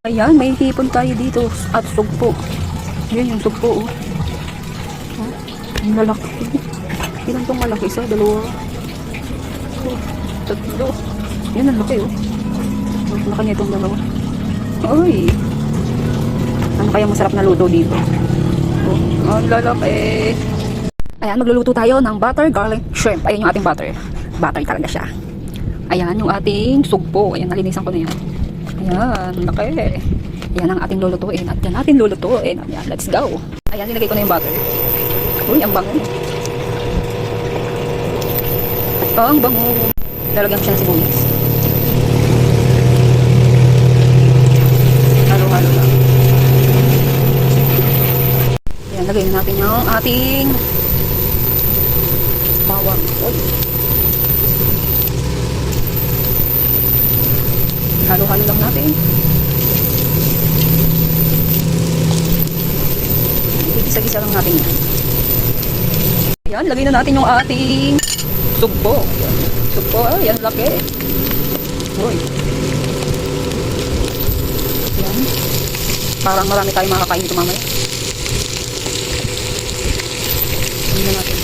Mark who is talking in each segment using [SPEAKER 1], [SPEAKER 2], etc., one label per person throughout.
[SPEAKER 1] Ayan, may hipon tayo dito at sugpo. Yan yung sugpo, oh. Oh, ang lalaki. Ilan tong malaki? Isa, dalawa. Oh, tatlo. Yan ang laki, oh. Ang laki niya itong dalawa. Uy! Ano kaya masarap na luto dito? Oh, ang lalaki. Ayan, magluluto tayo ng butter garlic shrimp. Ayan yung ating butter. Butter talaga siya. Ayan yung ating sugpo. Ayan, nalinisan ko na yan. Ayan, laki. Ayan ang ating lulutuin. At yan natin lulutuin. Ayan, let's go. Ayan, nilagay ko na yung butter. Uy, ang bango. Ang bango. Lalagyan ko siya ng sibuyas. Halo-halo lang. Ayan, lagay na natin yung ating bawang. Uy. Halo-halo lang natin. Gisa-gisa lang natin yan. Ayan, lagay na natin yung ating sugpo. Sugpo, ayan, laki. Uy. Ayan. Parang marami tayong makakain dito mamaya. Ayan na natin.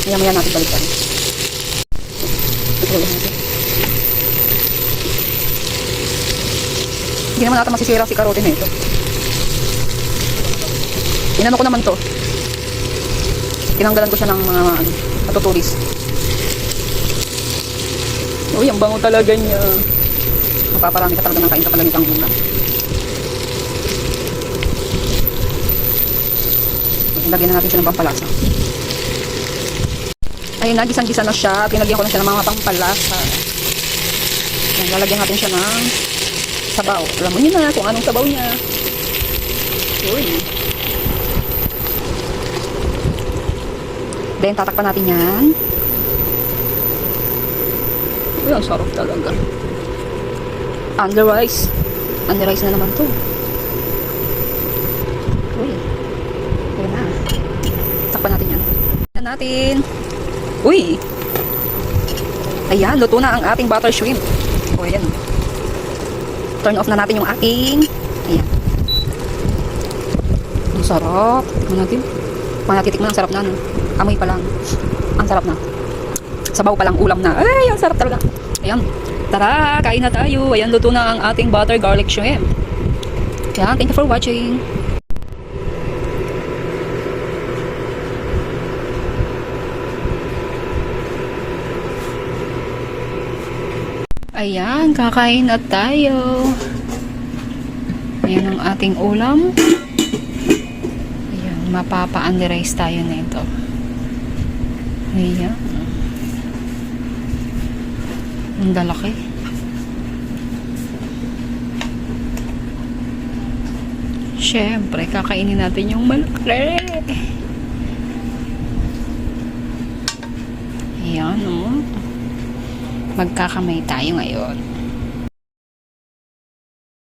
[SPEAKER 1] Maya-maya natin balikan. Ito lang natin. Hindi naman natin masisira si karote na ito. Inano ko naman to. Tinanggalan ko siya ng mga matutulis. Uy, ang bango talaga niya. Mapaparami ka talaga ng kain kapag ganitang ulam. Lagyan na natin siya ng pampalasa. Ayun na, gisang-gisa na siya. Pinagyan ko na siya ng mga pampalasa. Ayan, lalagyan natin siya ng sabaw. Alam mo niyo na kung anong sabaw niya. Uy. Then, tatakpan natin yan. Uy, ang sarap talaga. Under rice. Under rice na naman to. Uy. Ayan na. Takpan natin yan. Ayan natin. Uy. Ayan, luto na ang ating butter shrimp. O, ayan. Turn off na natin yung ating. Ayan. Ang sarap. Tignan natin. Pag natitikman, ang sarap na. No? Amoy pa lang. Ang sarap na. Sabaw pa lang, ulam na. Ay, ang sarap talaga. Ayan. Tara, kain na tayo. Ayan, luto na ang ating butter garlic shrimp. Ayan, thank you for watching. Ayan, kakain na tayo. Ayan ang ating ulam. Ayan, mapapa-underize tayo nito. Ayan. Ang lalaki. Siyempre, kakainin natin yung malaki. Ayan, oh. Magkakamay tayo ngayon.